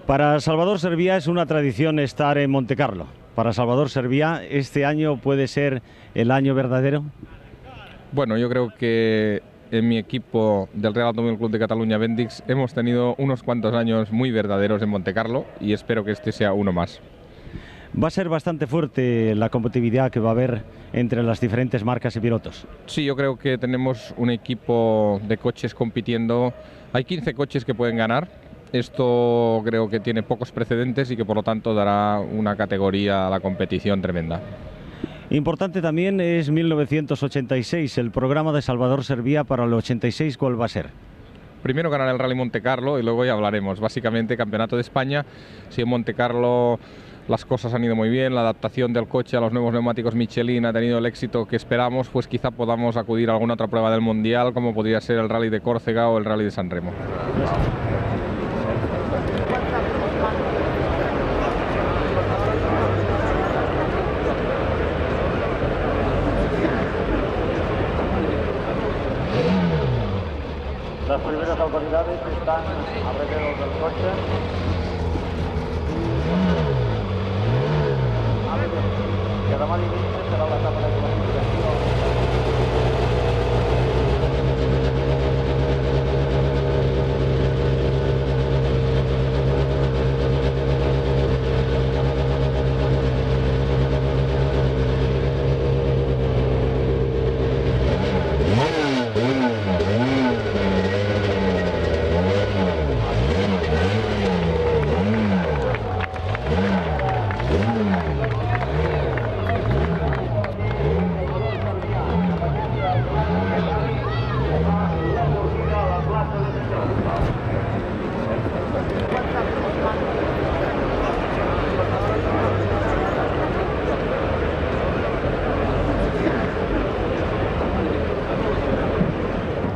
Para Salvador Servià es una tradición estar en Montecarlo. Para Salvador Servià, ¿este año puede ser el año verdadero? Bueno, yo creo que en mi equipo del Real Automóvil Club de Cataluña Bendix hemos tenido unos cuantos años muy verdaderos en Montecarlo y espero que este sea uno más. Va a ser bastante fuerte la competitividad que va a haber entre las diferentes marcas y pilotos. Sí, yo creo que tenemos un equipo de coches compitiendo. Hay 15 coches que pueden ganar. Esto creo que tiene pocos precedentes y que por lo tanto dará una categoría a la competición tremenda. Importante también es 1986, el programa de Salvador Servià para el 86, ¿cuál va a ser? Primero ganar el Rally Montecarlo y luego ya hablaremos. Básicamente Campeonato de España. Si en Montecarlo las cosas han ido muy bien, la adaptación del coche a los nuevos neumáticos Michelin ha tenido el éxito que esperamos, pues quizá podamos acudir a alguna otra prueba del Mundial, como podría ser el Rally de Córcega o el Rally de San Remo. Las primeras autoridades están alrededor del coche. Queda mal inicio, será la etapa de clasificación.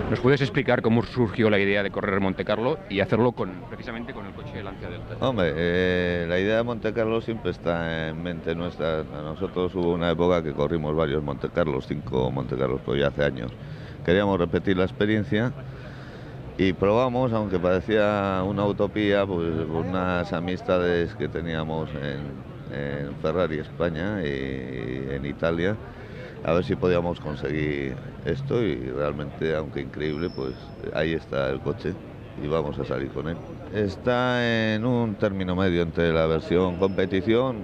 ¿Nos puedes explicar cómo surgió la idea de correr Montecarlo y hacerlo precisamente con el coche de Lancia Delta? Hombre, la idea de Montecarlo siempre está en mente nuestra. Nosotros hubo una época que corrimos varios Montecarlos, 5 Montecarlos, pues ya hace años. Queríamos repetir la experiencia y probamos, aunque parecía una utopía, pues unas amistades que teníamos en Ferrari España y en Italia, a ver si podíamos conseguir esto y realmente, aunque increíble, pues ahí está el coche y vamos a salir con él. Está en un término medio entre la versión competición,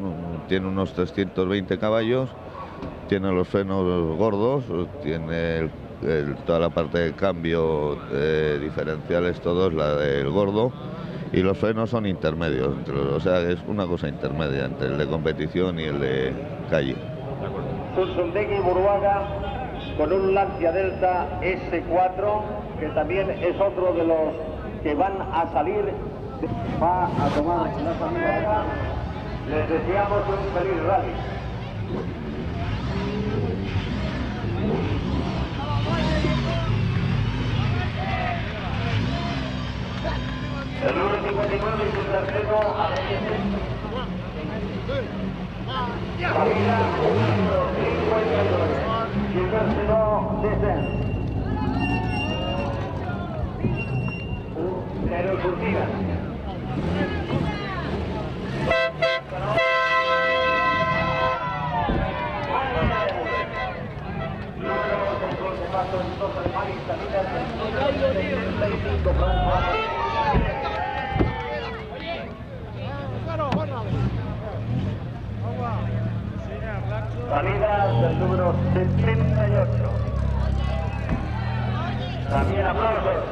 tiene unos 320 caballos, tiene los frenos gordos, tiene toda la parte de cambio, diferenciales, todos, la del gordo, y los frenos son intermedios, o sea, es una cosa intermedia entre el de competición y el de calle. Zunzundegui Buruaga con un Lancia Delta S4, que también es otro de los que van a salir, va a tomar la salida. Les deseamos un feliz rally. El número 59 y su tercero a la salida número 59, Gilberto Desen. Pero Curtida. Salida del número 78. También aplausos.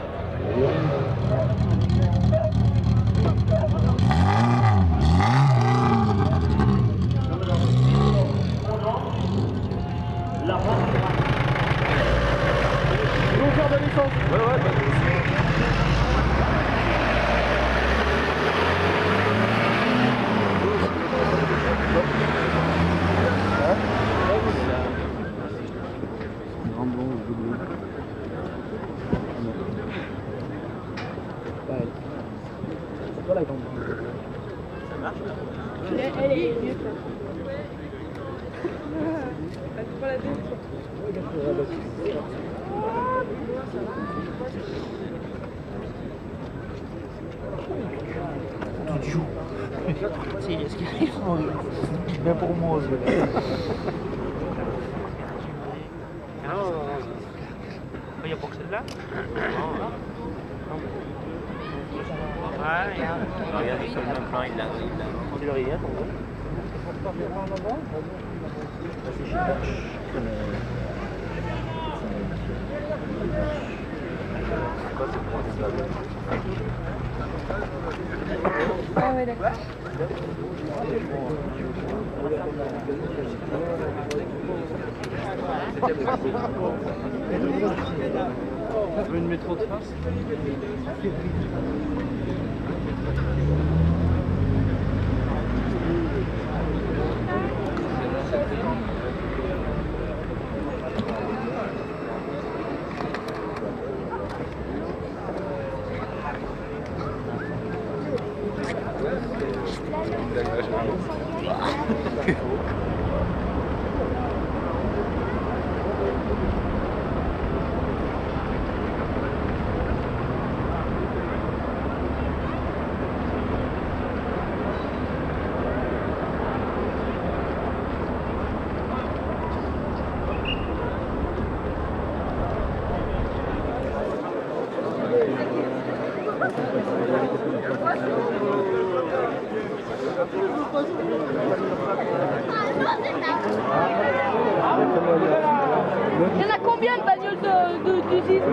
Número 1. La próxima. Lucha Benito. Elle est mieux. Elle fait pas la tête. Tu joues. C'est ce qui arrive, c'est bien pour moi. Il y a pour celle-là. Ouais, regarde, sur le même plan, il l'a. Tu le regardes, en gros. Ah ouais, d'accord. Tu veux une métro de face? Il y en a combien de bagnoles d'usine?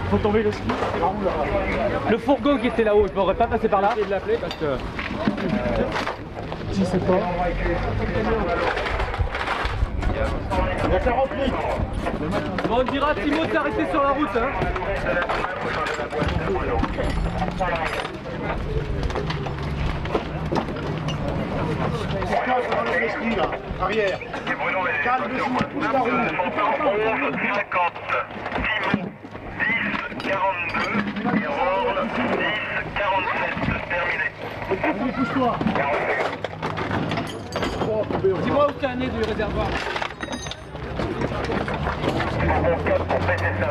Faut tomber le ski. Le fourgon qui était là-haut, je m'aurais pas passé par là. Je vais l'appeler parce que. Si c'est pas. Il y a 40 litres. Bon, on dira Timo de s'arrêter sur la route. Hein. Le ski là, arrière. Calme-vous, pousse la roue. 50. 42, et Orle, 10, 47, terminé. Pousse-toi. Dis-moi où t'es un nez du réservoir. 4 pour PT5.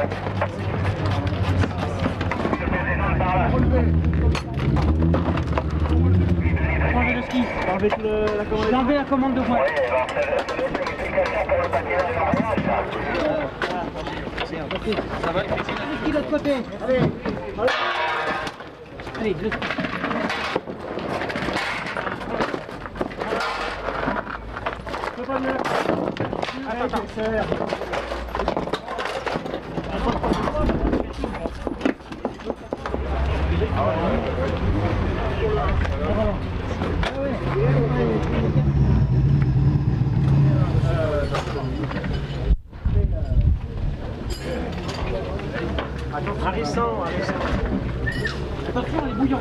Changez le ski. J'ai enlevé la commande de voie. Ça va, le ski de l'autre côté. Allez. Allez, le ski. Harrison. Attention, elle est bouillante.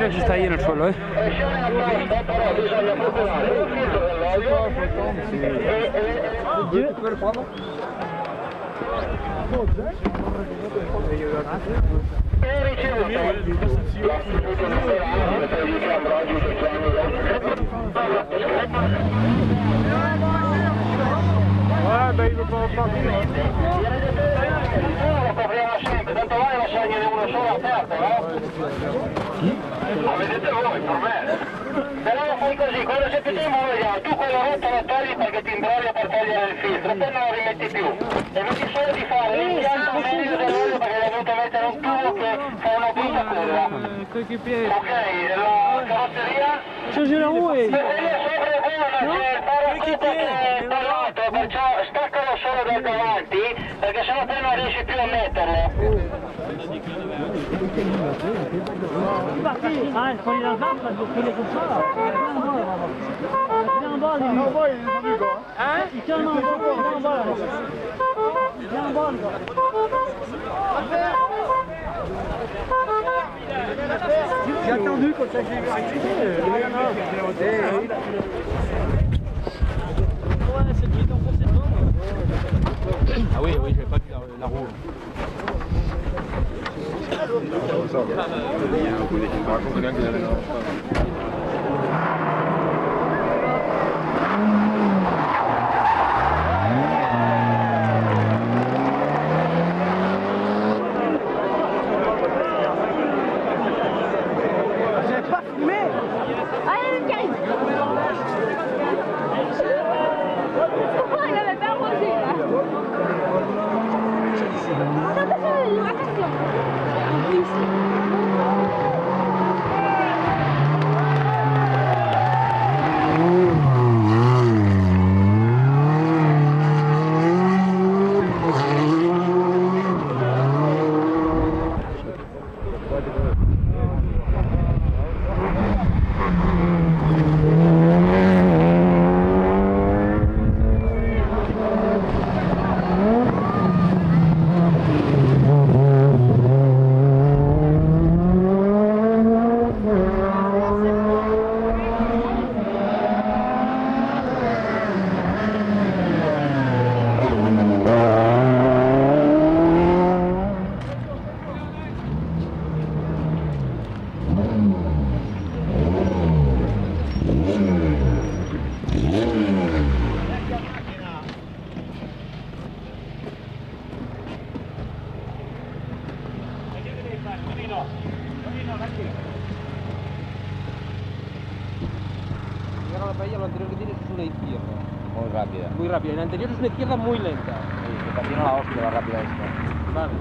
ver si está ahí en el suelo, ¿eh? Tanto vale lasciargliene uno solo aperto, no? Ma vedete voi, per me. Però fai così, quando sei più tempo vediamo, tu quello rotto lo togli perché ti imbroglia per togliere il filtro, poi non lo rimetti più. E vedi solo di fare l'impianto meglio dell'olio perché hai dovuto mettere un tubo che fa una brutta curva. Ok, la carrozzeria? Change la roue. La carrozzeria sopra è buona, c'è il parafuto che è parlato, perciò staccalo solo dal davanti, perché sennò te non riesci più a metterlo. Ah, il fuori dalla zampa, quello con ça. Viens en bas, lui. Non, bas, il est venu, quoi. Hein? Il tient en bas, viens en bas. Viens en bas, quoi. J'ai attendu quand ça j'ai vu arriver. Ouais, c'est le temps pour cette bande. Ah oui, oui, j'avais pas vu la roue. La paella, lo anterior que tienes es una izquierda. Muy rápida. Muy rápida. Y la anterior es una izquierda muy lenta. Sí, que patina la hostia, la rápida esta. Vale.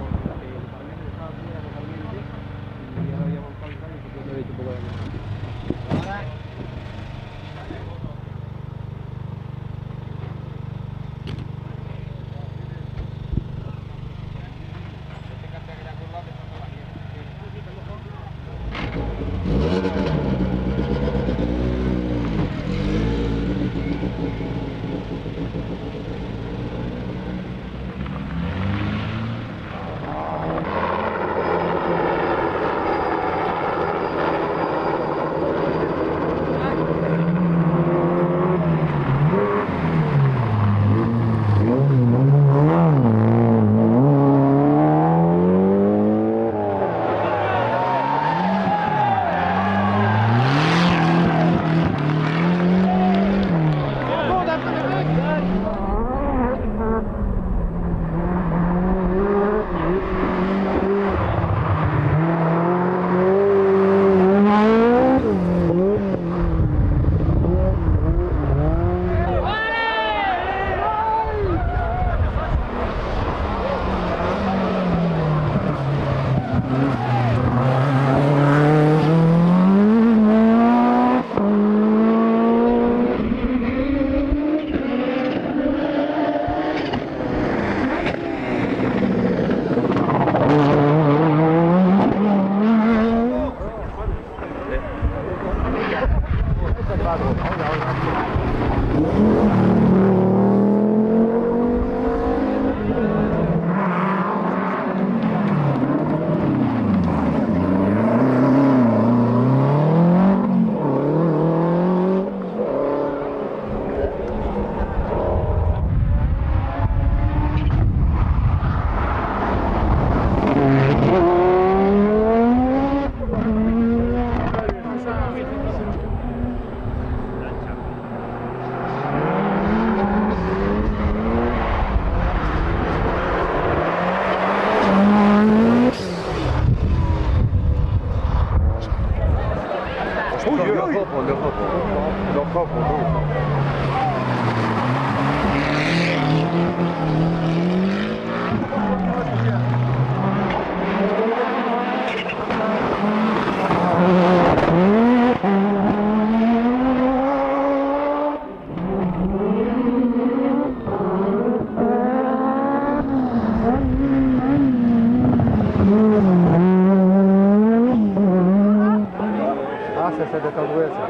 Ah, c'est cet endroit ça.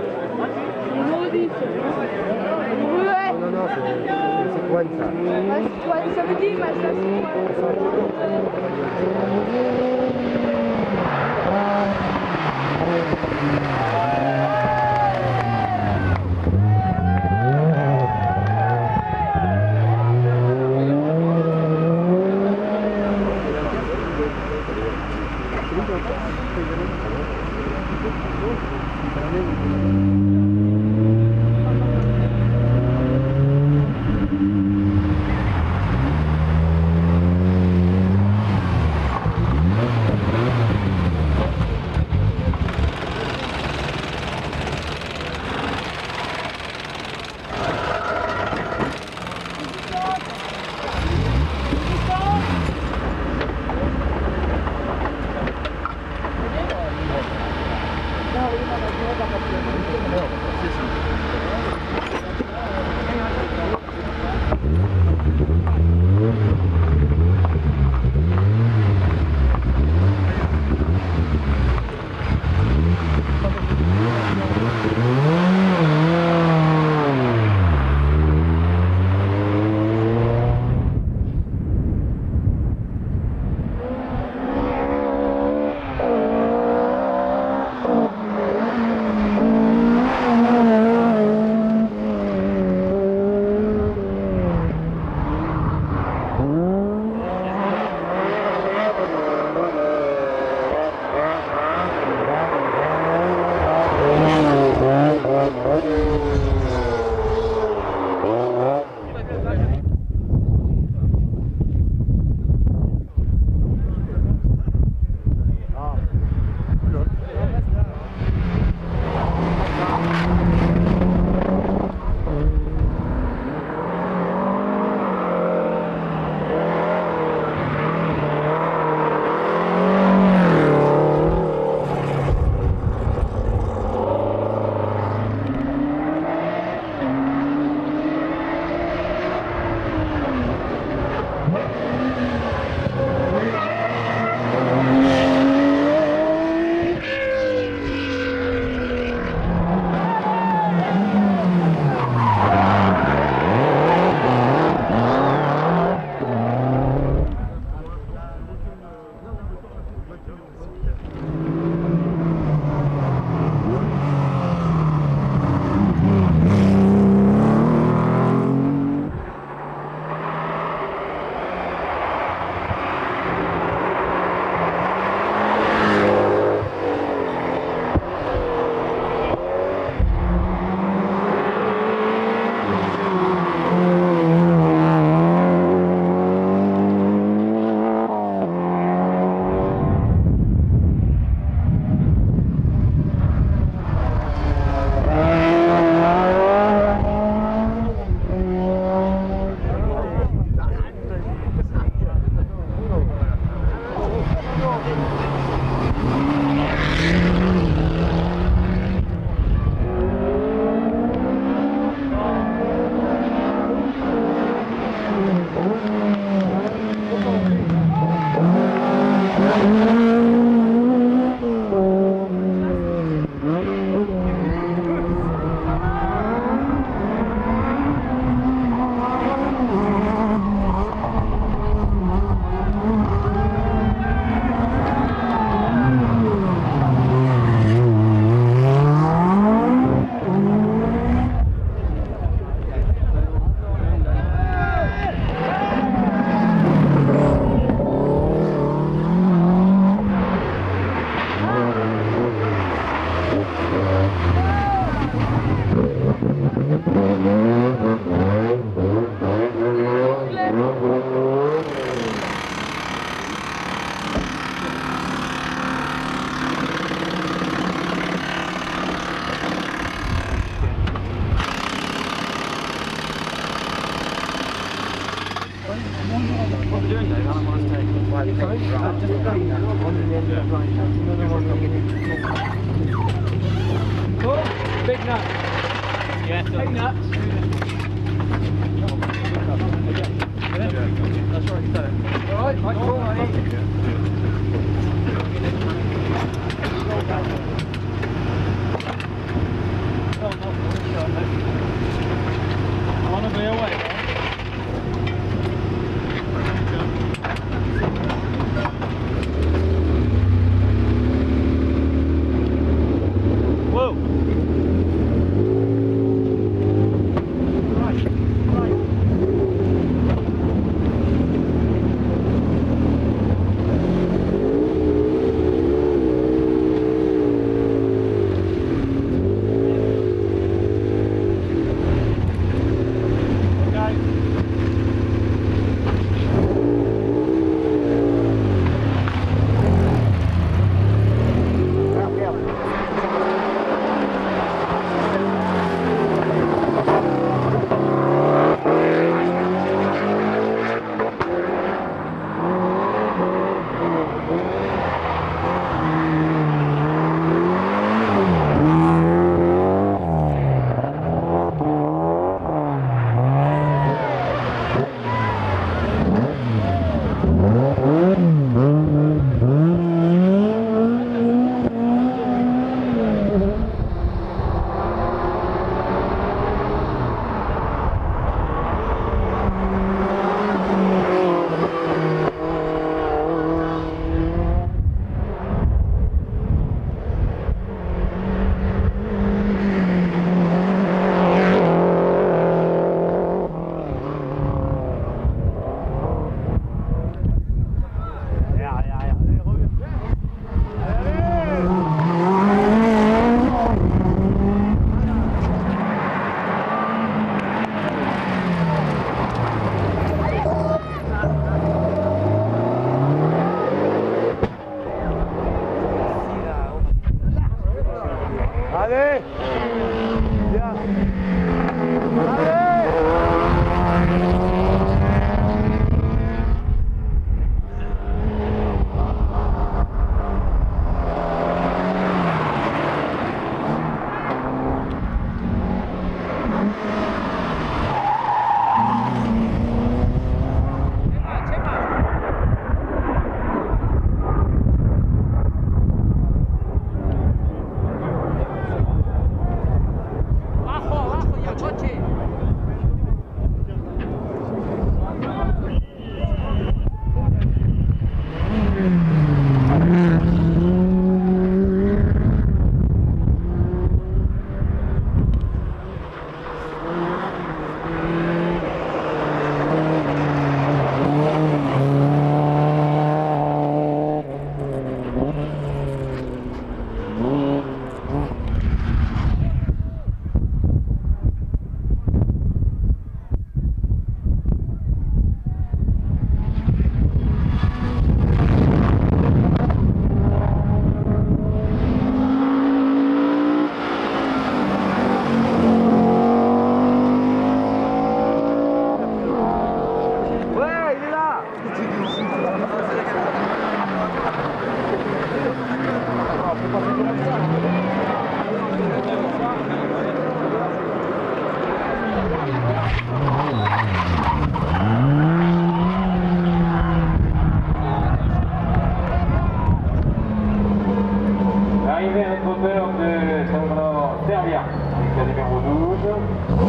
Maudit. Ouais. Non, non, c'est quoi ça? Ouais, ça veut dire, mais ça No, Arrivé avec moteur de Serbia, numéro 12.